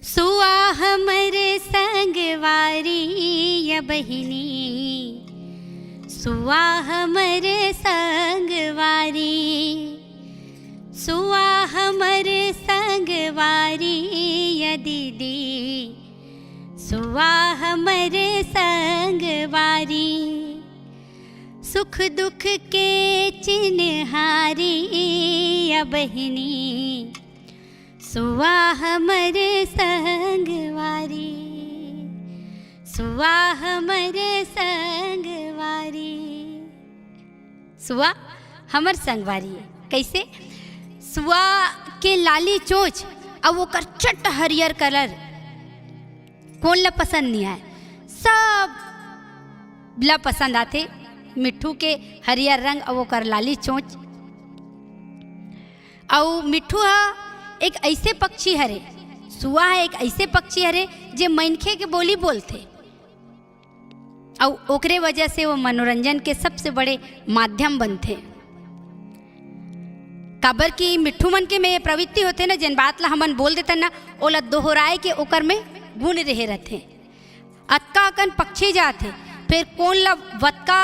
सुआ हमर संगवारी या बहिनी, सुआ हमर संगवारी, सुआ हमर संगवारी या दीदी, सुआ हमर संगवारी। सुख दुख के चिन्हारी या बहिनी, सुआ हमर संगवारी, सुआ हमर संगवारी। सुआ हमर संगवारी कैसे? सुआ के लाली चोंच और वो कर चट हरियर कलर कौन ला पसंद नहीं आए? सब ला पसंद आते। मिट्ठू के हरियर रंग और वो कर लाली चोंच। और मिट्ठू एक ऐसे पक्षी हरे, सुआ है एक ऐसे पक्षी हरे जे मनखे के बोली बोलते और ओकरे वजह से वो मनोरंजन के सबसे बड़े माध्यम बनते। काबर की मिट्ठू मन के में प्रवृत्ति होते ना, जिन बात ला हमन बोल देते ना ओला दोहराए के ओकर में गुण रहे रहते। अतका अकन पक्षी जाते, फिर कौन ला वतका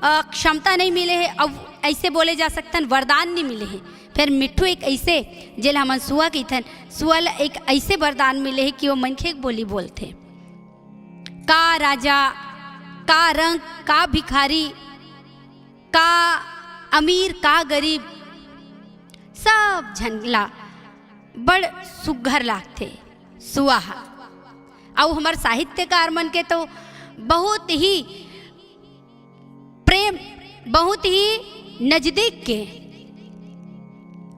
क्षमता नहीं मिले है, अब ऐसे बोले जा सकतन वरदान नहीं मिले है। फिर मिट्ठू एक ऐसे जेल हमन सुआ कहथन, सुआ ला एक ऐसे वरदान मिले है कि वो मनखे के बोली बोलते। का राजा, का रंग, का भिखारी, का अमीर, का गरीब, सब झनला बड़ सुघर लागते सुआ। और हमारे साहित्यकार मन के तो बहुत ही प्रेम, बहुत ही नजदीक के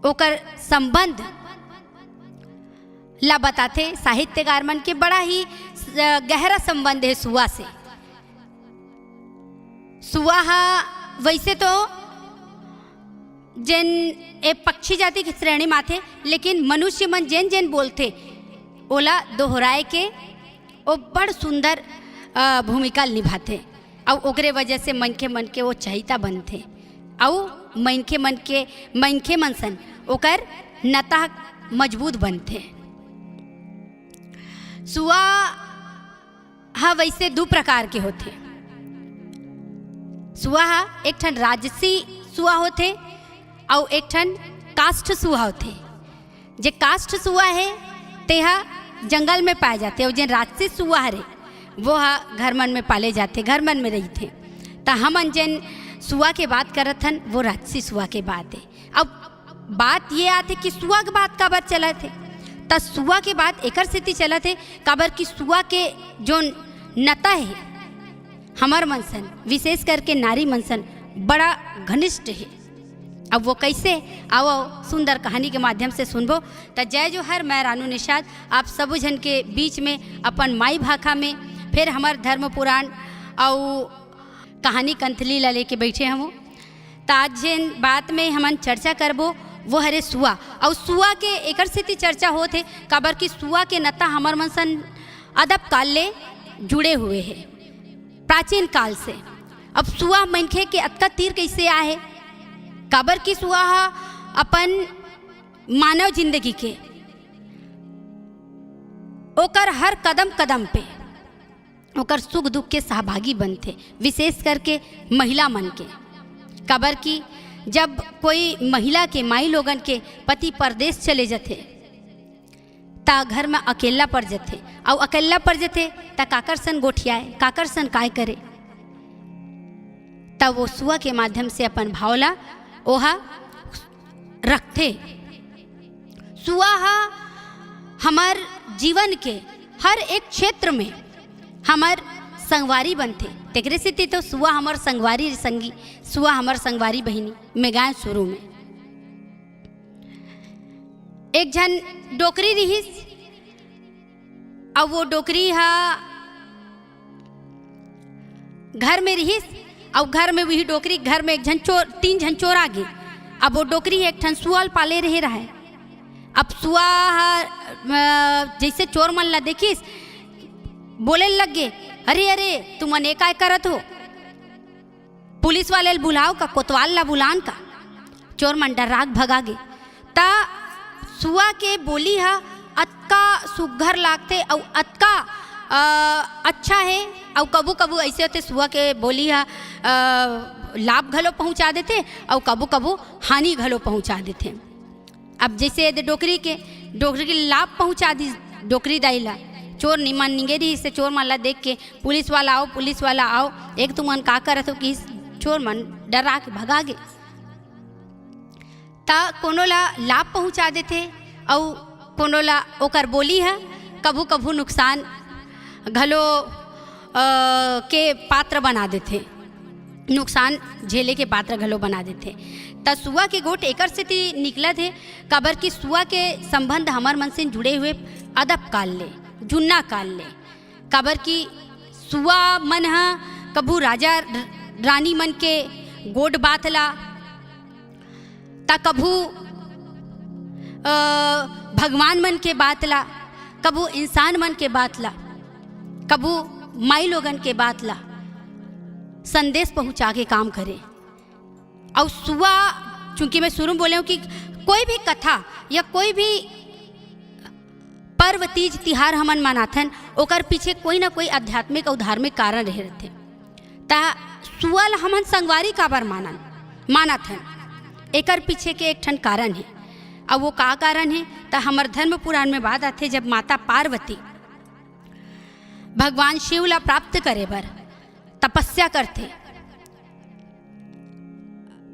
ओकर संबंध ला बताते। साहित्यकार मन के बड़ा ही गहरा संबंध है सुआ से। सुआ वैसे तो जैन एक पक्षी जाति की श्रेणी में आते, लेकिन मनुष्य मन जैन जैन बोलते ओला दोहराए के वो बड़ सुंदर भूमिका निभाते। और ओकरे वजह से मनखे मन के वो चहिता बनते और मनखे मन सन ओकर नता मजबूत बनते। सुआ वैसे दो प्रकार के होते। सुआ एक ठन राजसी सुआ होते और एक ठन काष्ठ सुआ होते। जे काष्ठ सुआ है तेहा जंगल में पाए जाते और जिन राजसी सुआ हरे वो घर मन में पाले जाते, घर मन में रही थे। तो हमन जिन सुआ के बात करत हन वो राजसी सुआ के बात है। अब बात ये आते कि सुआ के बात काबर चला थे, तो सुआ के बात एकर स्थिति चला थे काबर की सुआ के जो नता है हमार मनसन, विशेष करके नारी मनसन बड़ा घनिष्ठ है। अब वो कैसे आओ सुंदर कहानी के माध्यम से सुनबो। तो जय जोहर, मैं रानू निषाद आप सब जन के बीच में अपन माई भाखा में फिर हमार धर्म पुराण और कहानी कंथली ला लेके बैठे हम। तो आज जिन बात में हमन चर्चा करबो वो हरे सुआ। और सुआ के एकर स्थिति चर्चा होते काबर की सुआ के नता हमार मनसन अदब काल ले जुड़े हुए हैं, प्राचीन काल से। अब सुआ मनखे के अतका तीर कैसे आए? काबर की सुआ अपन मानव जिंदगी के ओकर हर कदम कदम पे ओकर सुख दुख के सहभागी बनते, विशेष करके महिला मन के। काबर की जब कोई महिला के माई लोगन के पति परदेश चले जाते ता घर में अकेला पड़ जाते, और अकेला पड़ जाते ता काकर सन गोठियाए, काकर सन काय करे। तब वो सुआ के माध्यम से अपन भावला ओहा रखते। सुआ हमार जीवन के हर एक क्षेत्र में हमार संगवारी बनते। तेकरे से तो सुआ हमार संगवारी संगी, सुआ हमार संगवारी बहिनी में गाय शुरू में। एक जन डोकरी रहीस और वो डोकरी घर में रहीस और घर में वही डोकरी घर में एक जन चोर, तीन जन चोर आ गए। अब वो डोकरी एक ठन सुअल पाले रहे है। अब सुआ जैसे चोर मन ला देखिस बोले लग गए, अरे अरे तुम अने काय करत हो, पुलिस वाले बुलाओ का, कोतवाल ला बुलान का। चोर मन डराग भगा गे। ता सुआ के बोली अतका सुघर लागते और अतका अच्छा है। और कबू कबू ऐसे होते सुआ के बोली है लाभ घलो पहुँचा देते और कबू कबू हानि घलो पहुँचा देते। अब जैसे डोकरी के लाभ पहुँचा दी डोकरी दाइला चोर निमन निगेरी से चोर मन ला देख के पुलिस वाला आओ एक तुमन का करत हो कि चोर मन डरा के भगा गे ता कोनो ला लाभ पहुँचा देते और कोनो ला ओकर बोली है कभू कभू नुकसान घलो के पात्र बना देते, नुकसान झेले के पात्र घलो बना देते। त सुआ के गोट एकर से निकला थे काबर की सुआ के संबंध हमार मन से जुड़े हुए अदब काल ले जुन्ना काल ले। काबर की सुआ मन हा कभू राजा रानी मन के गोड बात ला ता कभू भगवान मन के बात ला, कभू इंसान मन के बात ला, कभू माई लोगन के बात ला संदेश पहुंचा के काम करे। और सुआ चूंकि मैं शुरू में बोले हूँ कि कोई भी कथा या कोई भी पर्व तीज तिहार हमन मनाथन ओकर पीछे कोई ना कोई आध्यात्मिक और धार्मिक कारण रहे रहते। ता सुआ ला हमन संगवारी काबर मानथन एकर पीछे के एक ठन कारण है। अब वो का कारण है तो हमार धर्म पुराण में बात आते जब माता पार्वती भगवान शिव ला प्राप्त करे बर तपस्या करते,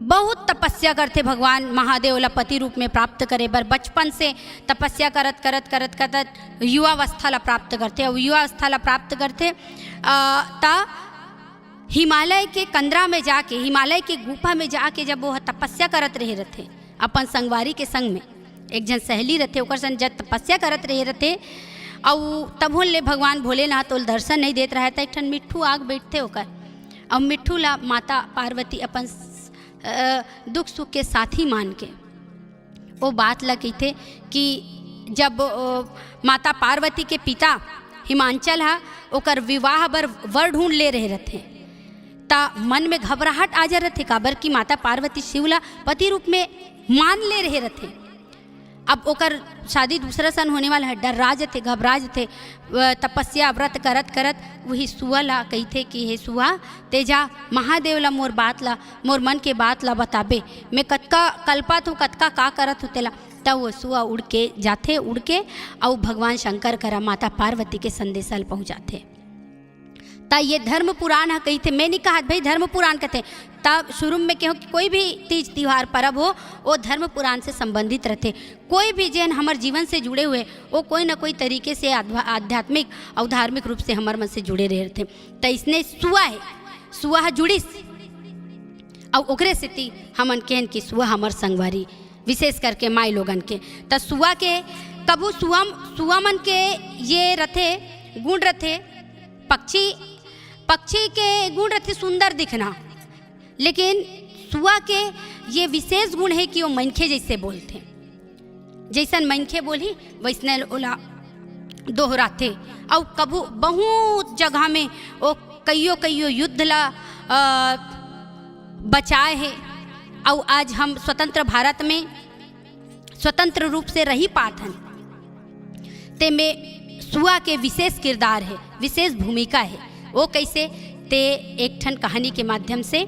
बहुत तपस्या करते भगवान महादेव ला पति रूप में प्राप्त करे बर बचपन से तपस्या करत करत करत करत युवावस्था ला प्राप्त करते। और युवावस्था ला प्राप्त करते ता हिमालय के कंदरा में जाके हिमालय के गुफा में जाके जब वो तपस्या करत रहे रहते अपन संगवारी के संग में एक जन सहेली रहते ओकर संग जब तपस्या करत रहे रहते और तब ले भगवान भोलेनाथ तो दर्शन नहीं देते रहे। एक ठन मिट्ठू आग बैठते ओकर और मिट्ठू ला माता पार्वती अपन दुख सुख के साथी मान के वो बात ला कहते कि जब माता पार्वती के पिता हिमांचल हा ओकर विवाह बर वर ढूंढ ले रहे रहते ता मन में घबराहट आ जा रहे काबर की माता पार्वती शिवला पति रूप में मान ले रहे रहते। अब ओकर शादी दूसरा सन होने वाला है, डर राज थे घबरा थे तपस्या व्रत करत करत वही सुआ ला कहते कि हे सुआ तेजा महादेव ला मोर बात ला मोर मन के बात ला बताबे मैं कतका कल्पत हूँ कतका का करत हूँ तेला। तब वो सुआ उड़ के जाते उड़ के और भगवान शंकर करा माता पार्वती के संदेशा पहुँचाते। ता ये धर्म पुराण है कहते, मैं नहीं कहा भाई धर्म पुराण कहते तब शुरू में कहो कि कोई भी तीज त्योहार पर्व हो वो धर्म पुराण से संबंधित रहते। कोई भी जैन हमारे जीवन से जुड़े हुए वो कोई ना कोई तरीके से आध्यात्मिक और धार्मिक रूप से हमारे मन से जुड़े रहे थे। तो इसने सुआ जुड़िस और ओकरे से हमन कहन कि सुआ हमार संगवारी विशेष करके माई लोगन के। तो सुआ के कबू सुआ मन के ये रथे गुण रथे पक्षी के गुण रहते सुंदर दिखना, लेकिन सुआ के ये विशेष गुण है कि वो मनखे जैसे बोलते, जैसन मनखे बोली वैसने ओला दोहराते। और कबू बहुत जगह में वो कईयो युद्ध ला बचाए है। और आज हम स्वतंत्र भारत में स्वतंत्र रूप से रही पाथन ते में सुआ के विशेष किरदार है, विशेष भूमिका है। वो कैसे ते एक ठन कहानी के माध्यम से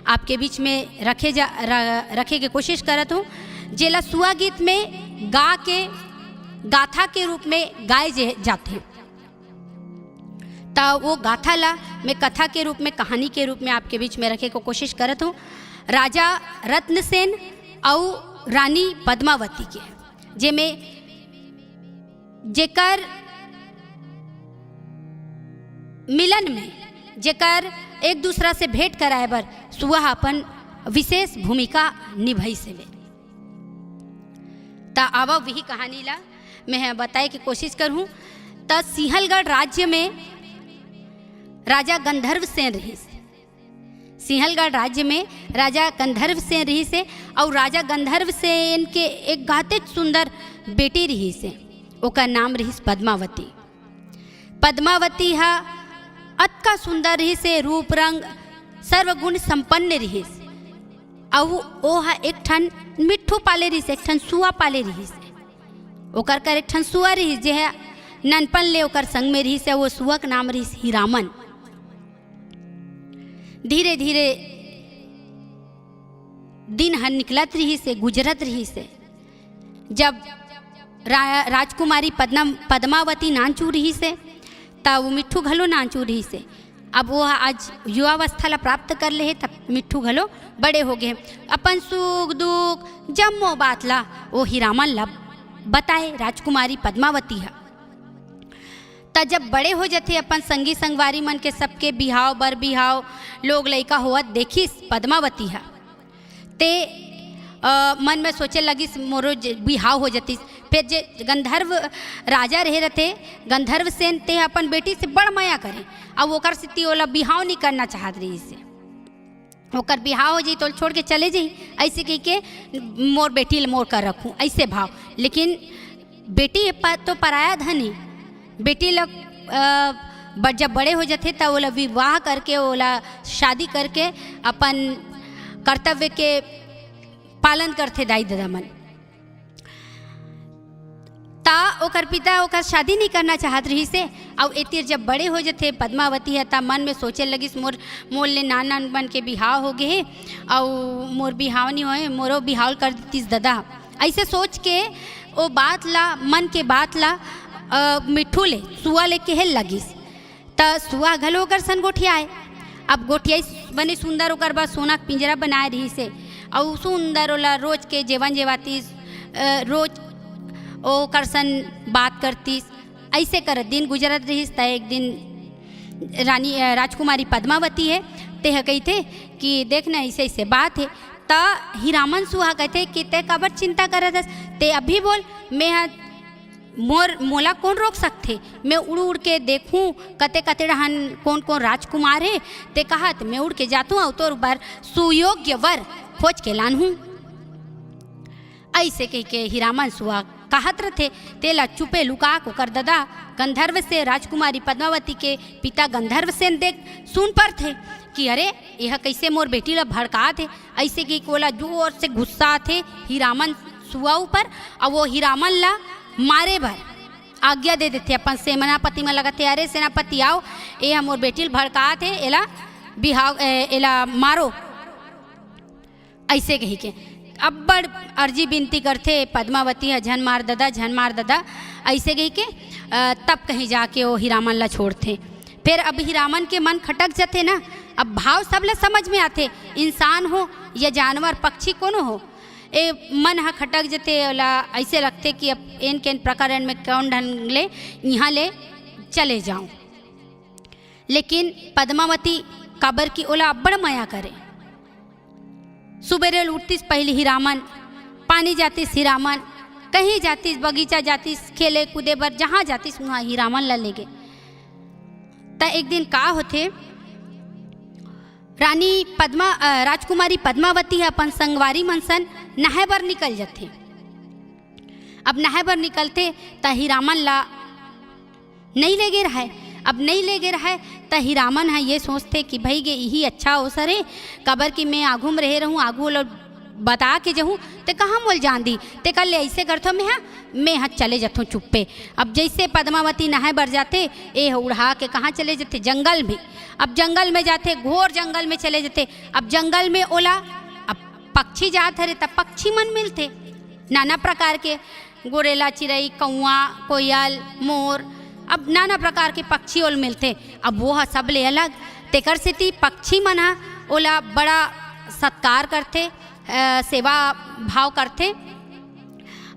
आपके बीच में रखे के कोशिश करत हूँ। जेला सुआ गीत में गाथा के रूप में गाए जाते हैं। तो वो गाथा ला मैं कथा के रूप में कहानी के रूप में आपके बीच में रखे को कोशिश करत हूँ। राजा रत्नसेन और रानी पद्मावती के जेमें जेकर मिलन में जेकर एक दूसरा से भेंट कराए बर सुआ अपन विशेष भूमिका निभाई से वे। ता आवा वही कहानी ला मैं बताए की कोशिश करूँ। त सिंहलगढ़ राज्य में राजा गंधर्व सेन रही से, सिंहलगढ़ राज्य में राजा गंधर्व सेन रही से और राजा गंधर्व सेन के एक गाते सुंदर बेटी रही से ओका नाम रही पद्मावती। पद्मावती हा अतका सुंदर रही से रूप रंग सर्वगुण संपन्न रही से और वो हा एक ठन मिट्ठू पाले रही से एक ठन सुआ पाले रही से। ओकर कर एक ठन सुआ रही जे है ननपन ले ओकर संग में रही से, वो सुआ का नाम रही हीरामन। धीरे धीरे दिन हर निकलत रही से, गुजरत रही से। जब राजकुमारी पद्मावती नानचू रही से तब वो मिट्ठू घलो नानचू रही से। अब वो आज युवावस्था ला प्राप्त कर ले, तब मिट्ठू घलो बड़े हो गए। अपन सुख दुख जम्मो बात ला वो हीरामन ला बताए राजकुमारी पद्मावती है। त जब बड़े हो जाते अपन संगी संगवारी मन के सबके बिहाव बर बिहाव लोग लइका होवत देखिस पद्मावती है ते मन में सोचे लगिस मोरो बिहाव हो जातीस। फिर जे गंधर्व राजा रहे रहते गंधर्व सेन ते अपन बेटी से बड़ माया करे, अब ओकर से ओला बिहाव नहीं करना चाहत रही से। ओकर बिहाव हो जाई तो छोड़ के चले जाई, ऐसे कह के मोर बेटी मोर कर रखूँ ऐसे भाव। लेकिन बेटी तो पराया धन है, बेटी लोग जब बड़े हो जाते तब ओला विवाह करके ओला शादी करके अपन कर्तव्य के पालन करते दाई दादा मन। ता ओकर पिता ओकर शादी नहीं करना चाहत रही से। अब एतिर जब बड़े हो जाते पद्मावती है तब मन में सोचे लगिस मोर ले नान नान बन के बिहाव हो गए और मोर बिहाव नहीं होए, मोरो बिहाव कर देतीस दादा। ऐसे सोच के वो बात ला मन के बात ला मिट्ठू ले सुआ ले के हेल लगिस। त सुआ घलो ओकर सन गोठियाए। अब गोठियाई बने सुंदर ओकर बाद सोना के पिंजरा बनाए रही से और सुंदर ओला रोज के जेवन जेवातीस, रोज ओ करसन बात करतीस। ऐसे कर दिन गुजरत रहीस। त एक दिन राजकुमारी पद्मावती है ते कहते कि देखना ऐसे ऐसे बात है। त हीरामन सुहा कहते कि ते काबर चिंता करत हस, ते अभी बोल, मैं मोला कौन रोक सकते, मैं उड़ उड़ के देखूं कते कते रहन कौन कौन राजकुमार है। ते कहा मैं उड़ के जातू और तोर बार सुयोग्य वर खोज के लान हूँ। ऐसे कह के हीरामन सुहा कहत रथे। तेला चुपे लुका को कर दादा गंधर्व से राजकुमारी पद्मावती के पिता गंधर्व सेन देख सुन पर थे कि अरे यह कैसे मोर बेटी ला भड़का थे। ऐसे कि कोला जोर से गुस्सा थे हीरामन सुआ ऊपर और वो हीरामन ला मारे भर आज्ञा दे देते अपन सेनापति में लगते, अरे सेनापति आओ ये मोर बेटी भड़का थे, एला बिहाव एला मारो। ऐसे कही के अब बड़ अर्जी विनती करते पद्मावती है झन मार दादा ऐसे कही के तब कहीं जाके वो हीरामन ला छोड़ते। फिर अब हीरामन के मन खटक जाते ना। अब भाव सब ले समझ में आते, इंसान हो या जानवर पक्षी कोनो हो, ए मन हा खटक जते ओला ऐसे लगते कि अब इन के प्रकरण में कौन ढंग ले यहाँ ले चले जाऊं। लेकिन पद्मावती काबर की ओला बड़ माया करे। सुबेरे उठतीस पहले हीरामन, पानी जातीस हीरामन, कहीं जातीस बगीचा जातीस खेले कूदे बर, जहाँ जातीस वहाँ हीरामन ला ले गए। त एक दिन का होते राजकुमारी पद्मावती है अपन संगवारी मनसन नहाए बर निकल जाते। अब नहाए बर निकलते त हीरामन ला नहीं ले गे रहा है। अब नहीं ले गे रहा है त हीरामन है ये सोचते कि भाई गे यही अच्छा अवसर है, कबर कि मैं आगू में रह रहूँ, आगू लो बता के जाऊँ ते कहाँ मोल जान दी ते कल ऐसे करथो मैं हाँ चले जाथो चुप्पे। अब जैसे पद्मावती नहाए बर जाते ए उड़ा के कहाँ चले जाते जंगल में। अब जंगल में जाते घोर जंगल में चले जाते। अब जंगल में ओला अब पक्षी जात हरे तब पक्षी मन मिलते नाना प्रकार के, गोरेला चिड़ई कौआ कोयल मोर, अब नाना प्रकार के पक्षी ओल मिलते। अब वो सब ले अलग तेकर सेती पक्षी मन हा ओला बड़ा सत्कार करते, सेवा भाव करते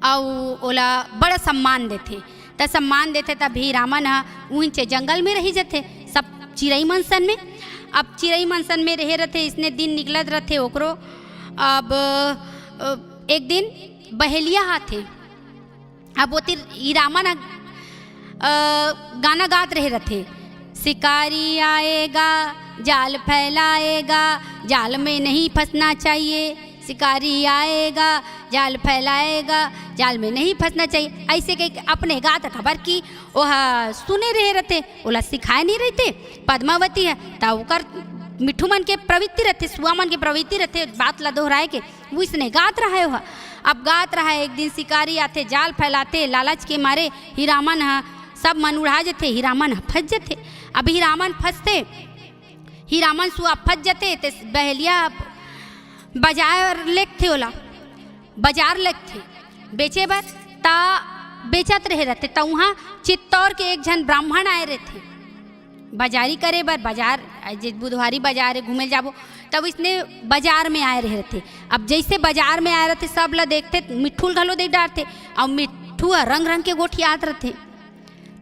और ओला बड़ा सम्मान देते। त सम्मान देते तब हीरामन हा ऊंचे जंगल में रही जाते सब चिड़ई मनसन में। अब चिड़ई मनसन में रहे रहते, इसने दिन निकलत रहते ओकरो। अब एक दिन बहेलिया आते। अब वो हीरामन गाना गात रहे रहते, शिकारी आएगा जाल फैलाएगा, जाल में नहीं फंसना चाहिए, शिकारी आएगा जाल फैलाएगा, जाल में नहीं फंसना चाहिए। ऐसे कह अपने गात खबर की वह सुने रहे रहते, ओला सिखाए नहीं रहते। पद्मावती है तब ओकर मिठू मन के प्रवृत्ति रहते, सुआ मन के प्रवृत्ति रहते, बात ला दोहराए के वो इसने गात रहा है। वह अब गात रहा एक दिन शिकारी आते जाल फैलाते लालच के मारे हीरामन सब मन उड़ा जते हीरामन फंस जते। अब हीरामन फंसते हीरामन सुआ फंस जते ते बहेलिया बाजार लेक थे ओला बाजार लेक थे बेचे बर ता बेचत रहे रहते ता वहाँ चित्तौर के एक जन ब्राह्मण आए रहे थे बाजारी करे बर बाजार जे बुधवारी बाजार घूमे जाबो तब इसने बाजार में आए रहे थे। अब जैसे बाजार में आए रहते सब ला देखते मिट्ठू घलो देख डारते और मिट्ठू रंग रंग के गोठियात रहते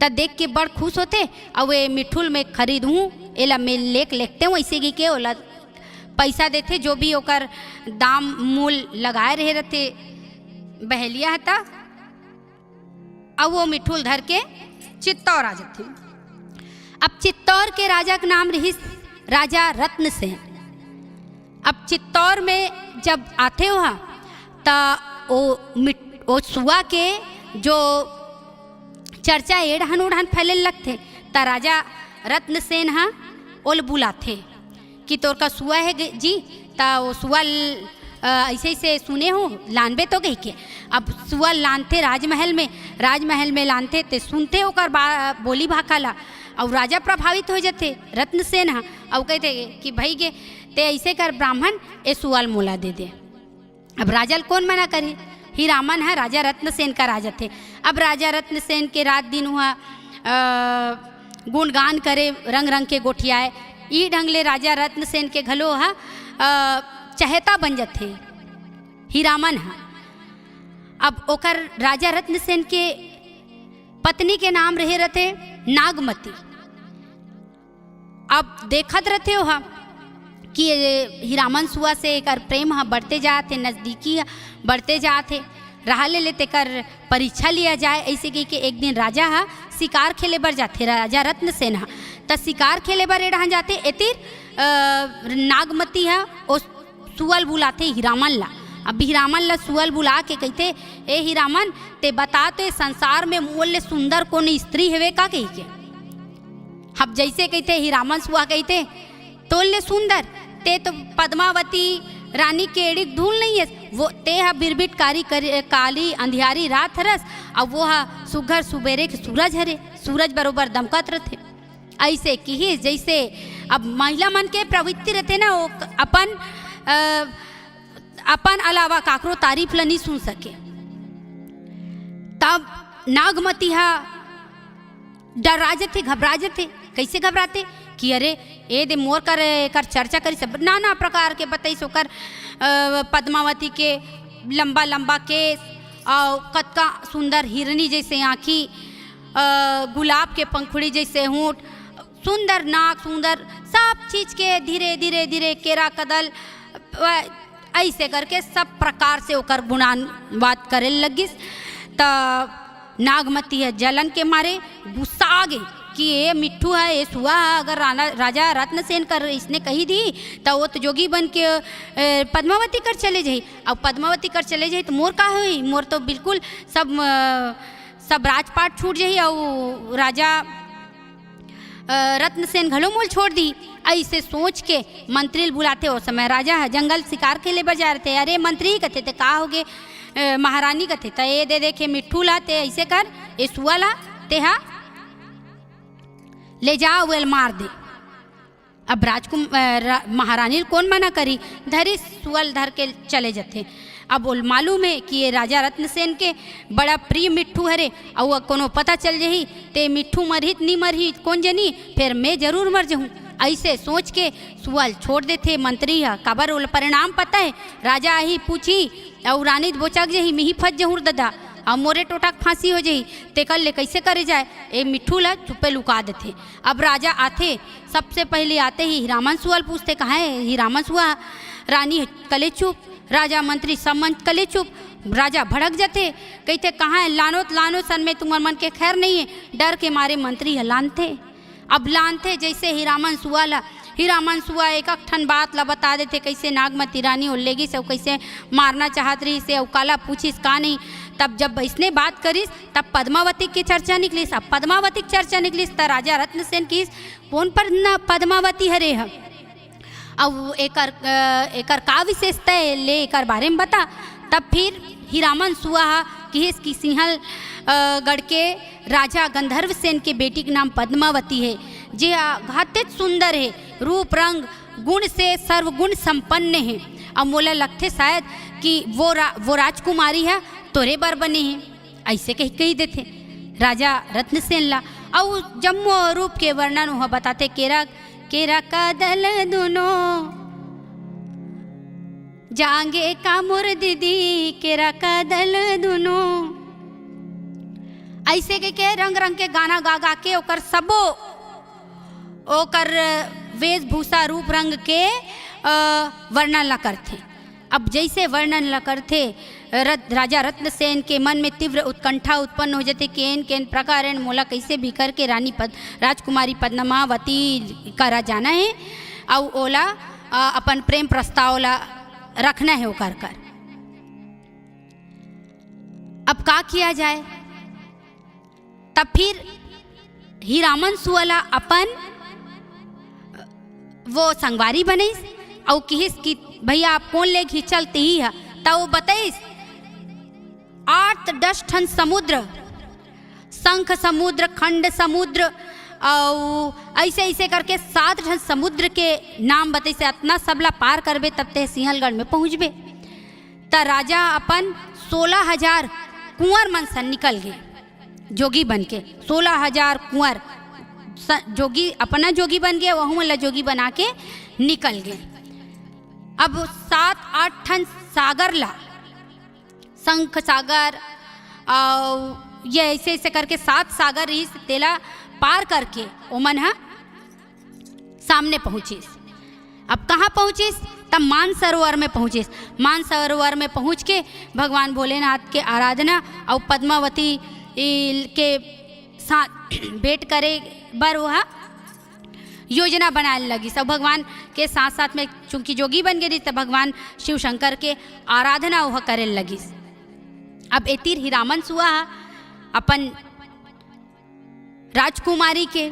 तब देख के बड़ खुश होते और वे मिट्ठूल में खरीदूँ एला में लेते वैसे की के ओला पैसा देते जो भी ओकर दाम मूल लगाए रहे रहते बहेलिया था। अब वो मिट्ठूल धर के चित्तौर आ जाते। अब चित्तौर के राजा का नाम रही राजा रत्नसेन। अब चित्तौर में जब आते हो तो वो सुआ के जो चर्चा एढ़न उड़न फैले लगते ता राजा रत्नसेन ओल बुलाते कि तोर का सुआ है जी ता वो सुआ ऐसे ऐसे सुने हो लानबे तो कही के। अब सुआ लानते राजमहल में लानते ते सुनते ओकर बोली भाकाला और राजा प्रभावित हो जाते रत्नसेन और कहते कि भाई गे ते ऐसे कर ब्राह्मण ए सुअल मोला दे दे। अब राजल कौन मना करे हीरामन है राजा रत्नसेन का राजा थे। अब राजा रत्नसेन के रात दिन हुआ गुणगान करे रंग रंग के गोठियाए ई ढंगले राजा रत्नसेन के घलो चहेता बन जाते हीरामन अब ओकर राजा रत्नसेन के पत्नी के नाम रहे रहते नागमती। अब देखत रहते हो कि हीरामन सुआ से एक प्रेम बढ़ते जाते नज़दीकी बढ़ते जाते रहा ले लेते कर परीक्षा लिया जाए। ऐसे कि एक दिन राजा शिकार खेले बर जाते राजा रत्नसेन तो शिकार खेले बर एढ़ जाते एतिर नागमती ओ सुअल बुलाते हीरामन ला। अब हीरामन ला सुअल बुला के कहते ए हीरामन ते बता तो संसार में मोल सुंदर कौन स्त्री हवे का कही के। अब जैसे कहते हीरामन सुआ कहते तोल सुंदर ते तो पद्मावती रानी के एड़ी धूल नहीं है वो ते बिरबिट काली अंधियारी रात हरस अब वो सुघर सुबेरे के सूरज हरे सूरज बरोबर दमकत रहते। ऐसे कि जैसे अब महिला मन के प्रवृत्ति रहते ना वो अपन अलावा काकरो तारीफ ला नहीं सुन सके। तब नागमती डरा जाते घबरा जाते। कैसे घबराते कि अरे ए दे मोर कर चर्चा करी सब नाना प्रकार के बताई सोकर पद्मावती के लंबा लंबा केस और कतका सुंदर हिरनी जैसे आँखी गुलाब के पंखुड़ी जैसे होंठ सुंदर नाक सुंदर सब चीज़ के धीरे धीरे धीरे केरा कदल ऐसे करके सब प्रकार से ओकर गुणान बात करे लगिस। तब नागमती है जलन के मारे गुस्सा आ गई कि ये मिट्ठू है ये सुआ है अगर राजा रत्नसेन कर इसने कही दी तो वो तो जोगी बन के पद्मावती कर चले जाई। अब पद्मावती कर चले जाई तो मोर का हुई मोर तो बिल्कुल सब राजपाट छूट जाई और राजा रत्नसेन घलो मोल छोड़ दी। ऐसे सोच के मंत्री बुलाते हो समय राजा जंगल शिकार के लिए बजा रहे थे। अरे मंत्री कहते थे का हो गए महारानी कहते तो ये दे देखे मिट्ठू लाते ऐसे कर ये सुआ ला ते ले जाओ वेल मार दे। अब महारानी कौन मना करी धरी सुअल धर के चले जाते। अब बोल मालूम है कि ये राजा रत्नसेन के बड़ा प्रिय मिट्ठू हरे और कोनो पता चल जही ते मिट्ठू मरहित नहीं मरही कौन जनी फिर मैं जरूर मर जाऊँ। ऐसे सोच के सुअल छोड़ देते मंत्री काबर उल परिणाम पता है राजा ही पूछी और रानी बोचक जही मिही फंस जहूर ददा और मोरे टोटक फांसी हो जाई ते कल ले कैसे करे जाए ए मिट्ठू ला चुप्पे लुका देते। अब राजा आते सबसे पहले आते ही हीरामन सुअल पूछते कहाँ है हीरामन सुआ रानी कले चुप राजा मंत्री सब मन कले चुप। राजा भड़क जाते कहते कहाँ है लानो सन में तुम्हारे मन के खैर नहीं है डर के मारे मंत्री लानते। अब लानते जैसे हीरामन सुआ एक ठन बात ला बता देते कैसे नागमती रानी उल्लेगी से कैसे मारना चाहत रही से काला पूछिस का नहीं। तब जब इसने बात करीस तब पद्मावती की चर्चा निकलीस। अब पद्मावती की चर्चा निकलीस तब राजा रत्नसेन की कौन पर पद्मावती हरे है अब एकर का विशेषता है ले एकर बारे में बता। तब फिर हीरामन सुआ किहिस की सिंहल गढ़ के राजा गंधर्व सेन के बेटी के नाम पद्मावती है, जे घातित सुंदर है, रूप रंग गुण से सर्वगुण संपन्न है। अब मोला लगते शायद कि वो राजकुमारी है तोरे बर बने हैं, ऐसे कही देते राजा रत्नसेन ला। और जम्मो रूप के वर्णन वह बताते केरा का दल दोनों जांगे का मोर दीदी, केरा का दल दोनों, ऐसे के रंग रंग के गाना गा गा के ओकर सबो ओकर वेशभूषा रूप रंग के वर्णन ला करथे। अब जैसे वर्णन ला करथे राजा रत्नसेन के मन में तीव्र उत्कंठा उत्पन्न हो जाते, केन प्रकार मोला कैसे भी करके राजकुमारी पद्मावती करा जाना है और ओला अपन प्रेम प्रस्ताव ला रखना है ओकर कर। अब का किया जाए? तब फिर हीरामन सुअला अपन वो संगवारी बनीस और किहिस कि भैया आप कौन ले घिंचलते ही है, तब वो बताइस 8-10 ठन समुद्र, शंख समुद्र, खंड समुद्र और ऐसे ऐसे करके 7 ठन समुद्र के नाम बताइसे। इतना सबला पार करबे तब ते सिंहलगढ़ में पहुँचबे। त राजा अपन 16,000 कुंवर मन से निकल गए जोगी बन के। 16,000 कुंवर जोगी अपना जोगी बन गए, वह वाला जोगी बना के निकल गए। अब 7-8 ठन सागर ला, शंख सागर और ये ऐसे ऐसे करके 7 सागर इस तेला पार करके ओमन हा सामने पहुँचिस। अब कहाँ पहुँचिस? तब मानसरोवर में पहुँचिस। मानसरोवर में पहुँच के भगवान भोलेनाथ के आराधना और पद्मावती के साथ भेंट करे बर वह योजना बनाने लगी। सब भगवान के साथ साथ में चूंकि जोगी बन गई तब भगवान शिव शंकर के आराधना वह करे लगी। अब एतिर हीरामन सुआ अपन राजकुमारी के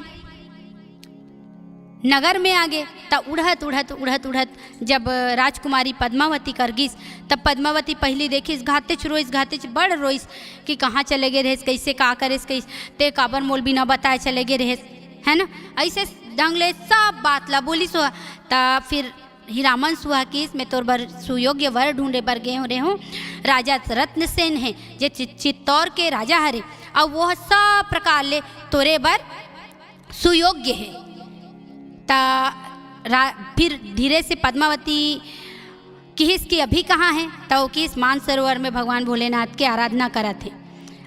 नगर में आ गए। तब उड़त जब राजकुमारी पद्मावती कर गिस तब पद्मावती पहली देखिस घाते बड़ रोइस कि कहाँ चले गए रहेस, कैसे का करेस, कैसे ते काबर मोल भी न बताए चले गए रहेस, है ना। ऐसे ढंग ले सब बात ला बोली सो। तब फिर हीरामन सुहा किस में तोर बर सुयोग्य वर ढूंढे बर गए हो रहे हूँ। राजा रत्नसेन है जे चित्तौर के राजा हरे और वह सब प्रकार ले तोरे बर सुयोग्य है। फिर धीरे से पद्मावती किहिस की अभी कहाँ है, तो किस मानसरोवर में भगवान भोलेनाथ के आराधना करा थे।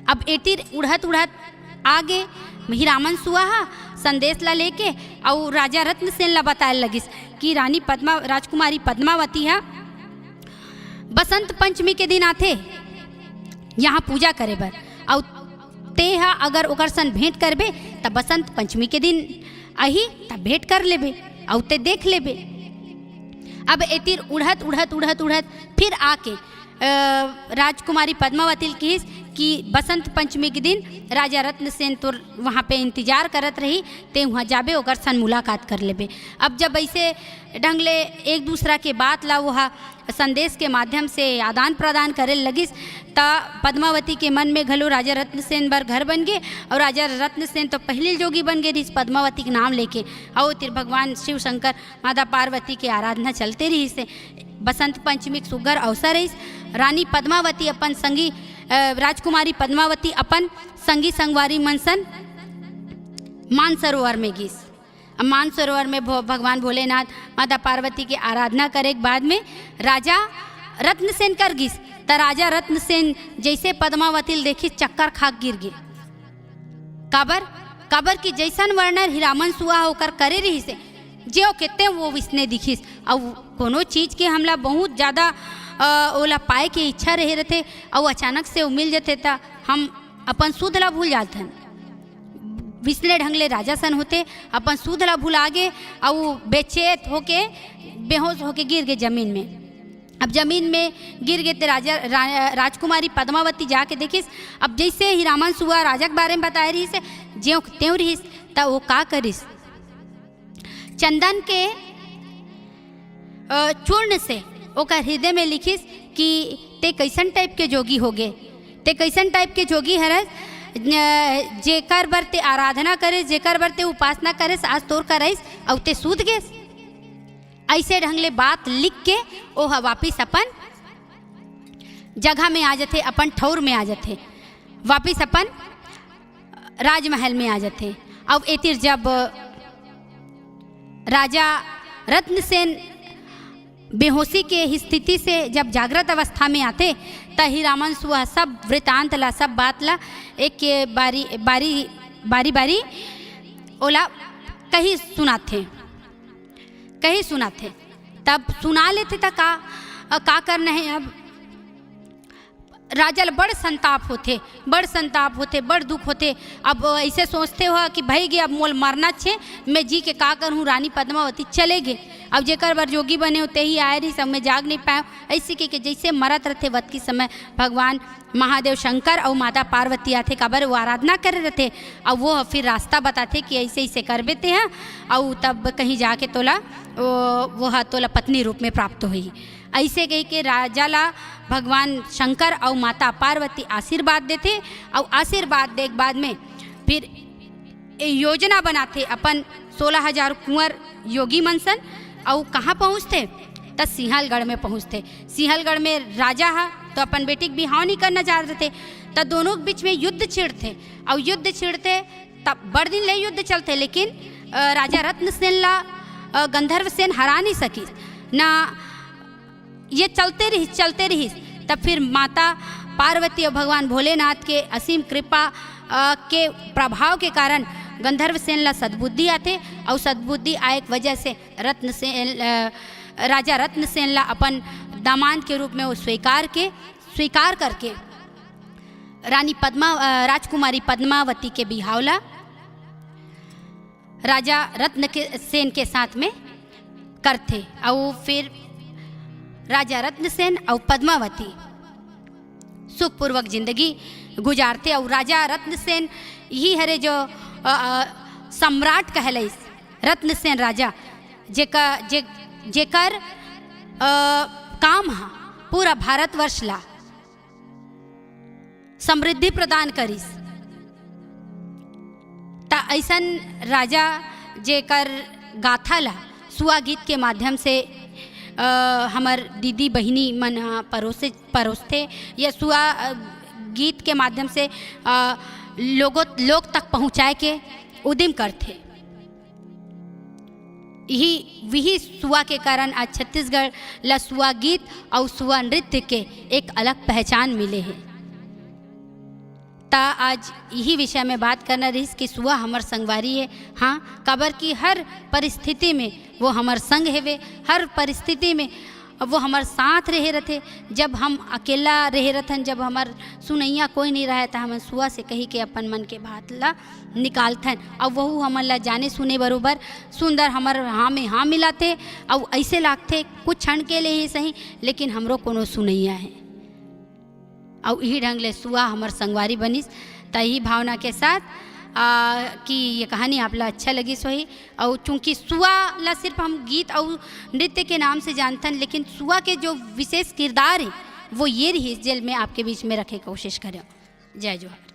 अब एतिर उड़त आगे हीरामन सुआ संदेश ला लेके और राजा रत्नसेन ला बताए लगिस कि राजकुमारी पद्मावती है बसंत पंचमी के दिन आथे यहाँ पूजा करे बर, और ते हा अगर ओकर सन भेंट करबे तब बसंत पंचमी के दिन अही तब भेंट कर लेबे और ते देख लेबे। अब एतिर उड़त फिर आके राजकुमारी पद्मावती किहिस कि बसंत पंचमी के दिन राजा रत्नसेन तो वहाँ पे इंतजार करत रही, ते वहाँ जाबे ओकर सन मुलाकात कर लेबे। अब जब ऐसे ढंग ले एक दूसरा के बात ला वहाँ संदेश के माध्यम से आदान प्रदान करे लगिस ता पद्मावती के मन में घलो राजा रत्नसेन बर घर बन गए। और राजा रत्नसेन तो पहले जोगी बन गए इस पद्मावती के नाम लेके, और तिर भगवान शिव शंकर माता पार्वती की आराधना चलते रही से। बसंत पंचमी सुगर अवसर है, रानी पद्मावती अपन संगी राजकुमारी पद्मावती अपन संगी संगवारी मनसन मानसरोवर में गिस। अब मानसरोवर में भगवान भोलेनाथ माता पार्वती की आराधना करे के बाद में राजा रत्नसेन कर गिस। त राजा रत्नसेन जैसे पद्मावती देखी चक्कर खा गिर गए। काबर की जैसन वर्णन हीरामन सुआ होकर करे रही से जो कहते वो विस्ने दिखिस। और कोनो चीज़ के हमला बहुत ज़्यादा ओला पाए के इच्छा रहे रहते और अचानक से वो मिल जाते ता हम अपन सुध ला भूल जाते हैं। विस्ने ढंगले राजा सन होते अपन सुध ला भूल आगे और बेचैत होके बेहोश होके गिर गए ज़मीन में। अब ज़मीन में गिर गए तो राजकुमारी पद्मावती जाके देखिस। अब जैसे हीरामन सुआ राजा के बारे में बताए रही से ज्यों त्यों रहीस ता वो का करिस, चंदन के चूर्ण से ओकर हृदय में लिखिस कि ते कैसन टाइप के जोगी होगे, ते कैसन टाइप के जोगी हरस जेकर बर ते आराधना करे, जेकर बर ते उपासना करे, आज तोर करस और ते सूद गेस। ऐसे ढंग ले बात लिख के ओह वापिस अपन जगह में आ जाते, अपन ठौर में आ जाते, वापिस अपन राजमहल में आ जाते। अब एतिर जब राजा रत्नसेन बेहोशी के स्थिति से जब जागृत अवस्था में आते त हीरामन सुआ सब वृतांत ला, सब बात ला एक के बारी ओला कहीं सुनाते। तब सुना लेते त का करना है। अब राजा बड़ संताप होते, बड़ दुख होते। अब ऐसे सोचते हो कि भाई गे अब मोल मरना छे, मैं जी के का करूँ, रानी पद्मावती चले गए। अब जेकर बर जोगी बने होते ही आए रही, सब में जाग नहीं पाए। ऐसे के जैसे मरत रहते वत के समय भगवान महादेव शंकर और माता पार्वती आते, काबर वो आराधना करे रहते। और वो फिर रास्ता बताते कि ऐसे ऐसे कर बेते हैं, और तब कहीं जाके तोला वो तोला पत्नी रूप में प्राप्त हुई। ऐसे कही के राजा ला भगवान शंकर और माता पार्वती आशीर्वाद देते, और आशीर्वाद दे के बाद में फिर योजना बनाते अपन 16,000 कुंवर योगी मनसन। और कहाँ पहुँचते तो सिंहलगढ़ में पहुँचते। सिंहलगढ़ में राजा हा तो अपन बेटी के बिहाव नहीं करना चाहते थे, तो दोनों के बीच में युद्ध छिड़ते। और युद्ध छिड़ते तब बड़ दिन ले युद्ध चलते, लेकिन राजा रत्नसेन ला गंधर्व सेन हरा नहीं सकी ना। ये चलते रही। तब फिर माता पार्वती और भगवान भोलेनाथ के असीम कृपा के प्रभाव के कारण गंधर्व सेन ला सद्बुद्धि आते, और सद्बुद्धि आए की वजह से राजा रत्नसेन ला अपन दामाद के रूप में वो स्वीकार करके राजकुमारी पद्मावती के बिहावला राजा रत्नसेन के साथ में करते। और फिर राजा रत्नसेन और पद्मावती सुखपूर्वक जिंदगी गुजारते। और राजा रत्नसेन ही हरे जो सम्राट कहले रत्नसेन राजा, जेकर काम हा पूरा भारतवर्ष ला समृद्धि प्रदान करिस। ता ऐसन राजा जेकर गाथा ला सुआ गीत के माध्यम से हमार दीदी बहिनी मन परोसते, या सुआ गीत के माध्यम से लोग तक पहुँचाए के उद्यम करते। यही सुआ के कारण आज छत्तीसगढ़ ला सुआ गीत और सुआ नृत्य के एक अलग पहचान मिले हैं। ता आज यही विषय में बात करना रही कि सुआ हमार संगवारी है। हाँ, काबर की हर परिस्थिति में वो हमार संग है, हर परिस्थिति में वो हमार साथ रहे रहते। जब हम अकेला रहे रहथन, जब हमार सुनैया कोई नहीं रहे, तो हम सुआ से कही के अपन मन के बात ला निकालथन। और वहू हमन ला जाने सुने बरोबर सुंदर हमार हाँ में हाँ मिलाते। और ऐसे लागते कुछ क्षण के लिए ही सही, लेकिन हमरो कोनो सुनैया है। और यही ढंग ले सुआ हमार संगवारी बनिस। तही भावना के साथ कि ये कहानी आप ला अच्छा लगी सोही। और चूँकि सुआ ला सिर्फ हम गीत और नृत्य के नाम से जानतन, लेकिन सुआ के जो विशेष किरदार है वो ये रही जेल में आपके बीच में रखे कोशिश करें। जय जोहार।